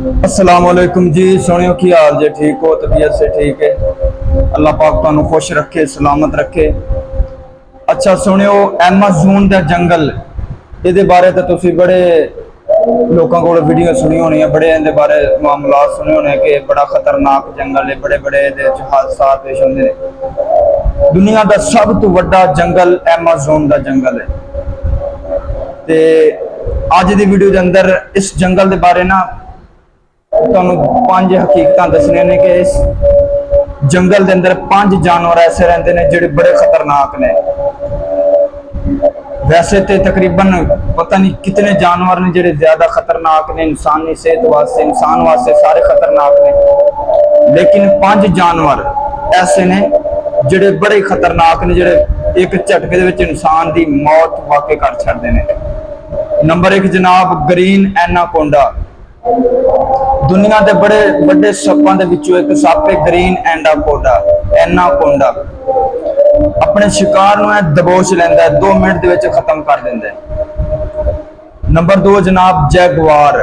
अस्सलाम वालेकुम जी। सुनियो की हाल जे? ठीक हो? तबीयत से ठीक है? अल्लाह पाक तुहानू खुश रखे, सलामत रखे। अच्छा सुनियो, एमाजोन का जंगल, ये बारे तो तुसी बड़े लोगों को वीडियो सुनी होनी है, बड़े इहदे बारे मामलात सुने होने कि बड़ा खतरनाक जंगल है, बड़े बड़े हादसा पेश होंदे ने। दुनिया का सब तो बड़ा जंगल एमाजोन का जंगल है। ते अज की वीडियो के अंदर इस जंगल के बारे ना तुहानू 5 हकीकत दसने ने कि इस जंगल के अंदर 5 जानवर ऐसे रहते हैं जो बड़े खतरनाक ने। वैसे तो तकरीबन पता नहीं कितने जानवर ने जो ज्यादा खतरनाक ने इंसानी सेहत वास्ते, इंसान वास्ते सारे खतरनाक ने, लेकिन 5 जानवर ऐसे ने जोड़े बड़े खतरनाक ने, जोड़े एक झटके के इंसान की मौत वाकई कर छड़ते हैं। नंबर 1 जनाब ग्रीन एनाकोंडा। दुनिया के बड़े बड़े सप्पां दे विचों एक सप है ग्रीन एनाकोंडा। अपने शिकार नूं दबोच लैंदा है, 2 मिनट दे विच खत्म कर दिंदा है। नंबर 2 जनाब जैगुआर।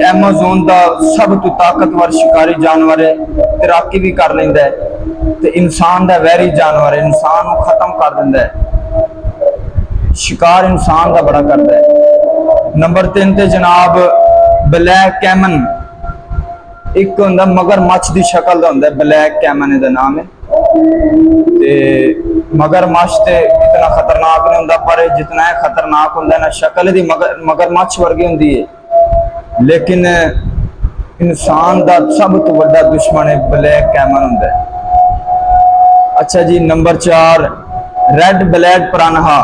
एमाजोन का सब तो ताकतवर शिकारी जानवर है, तैराकी भी कर लैंदा है ते इंसान का वैरी जानवर है, इंसान को खत्म कर दिंदा है। शिकार इंसान का बड़ा करता है। नंबर 3 ते जनाब ब्लैक कैमन। एक होंदा मगरमच्छ की शक्ल का होंदा, ब्लैक कैमन इहदा नाम है। ते मगरमच्छ ते इतना खतरनाक नहीं होंदा, पर जितना खतरनाक होंदा ना, शक्ल दी मगरमच्छ वर्गी होंदी है, लेकिन इंसान का सब तो बड़ा दुश्मन है ब्लैक कैमन होंदा है। अच्छा जी, number 4 red blade piranha.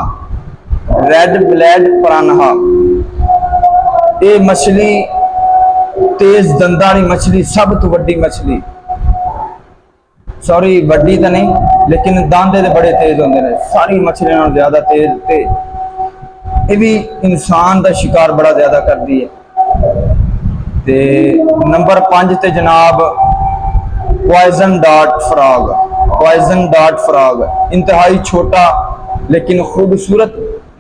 Red blade piranha ये मछली तेज दंदा वाली मछली, सब तो वड्डी मछली, सॉरी वड्डी तो नहीं लेकिन दांदे तो बड़े तेज होंगे ने, सारी मछलियों नालों ज्यादा तेज। ते ये भी इंसान का शिकार बड़ा ज्यादा करती है। ते नंबर 5 ते जनाब poison dart frog. Poison dart frog इंतहाई छोटा लेकिन खूबसूरत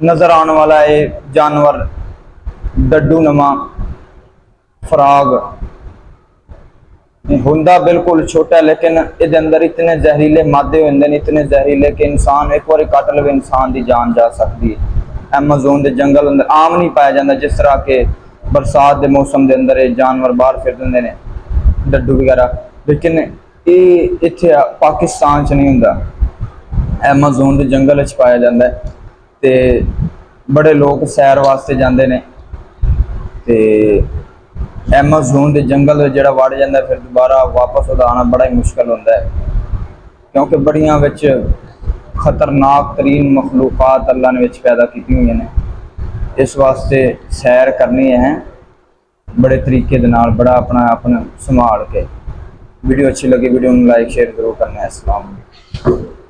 नजर आने वाला है जानवर, डड्डू नमा फ्रॉग होंदा बिल्कुल छोटा, लेकिन इहदे अंदर इतने जहरीले मादे होंदे ने, इतने जहरीले कि इंसान एक बार कट लवे इंसान की जान जा सकती है। एमाजोन के जंगल अंदर आम नहीं पाया जाता, जिस तरह के बरसात के मौसम के अंदर जानवर बाहर फिरते हैं डड्डू वगैरह, लेकिन ये इत्थे पाकिस्तान च नहीं होंदा, एमाजोन के जंगल च पाया जाता है। ते बड़े लोग सैर वास्ते जाते हैं ते एमाजोन के जंगल जो वड़ जाता है, फिर दोबारा वापस आना बड़ा ही मुश्किल होता है, क्योंकि बड़िया खतरनाक तरीन मखलूकात अल्लाह ने पैदा की हुई ने। इस वास्ते सैर करनी है बड़े तरीके दे नाल, बड़ा अपना संभाल के। वीडियो अच्छी लगी, वीडियो में लाइक शेयर जरूर करना है। अस्सलाम वालेकुम।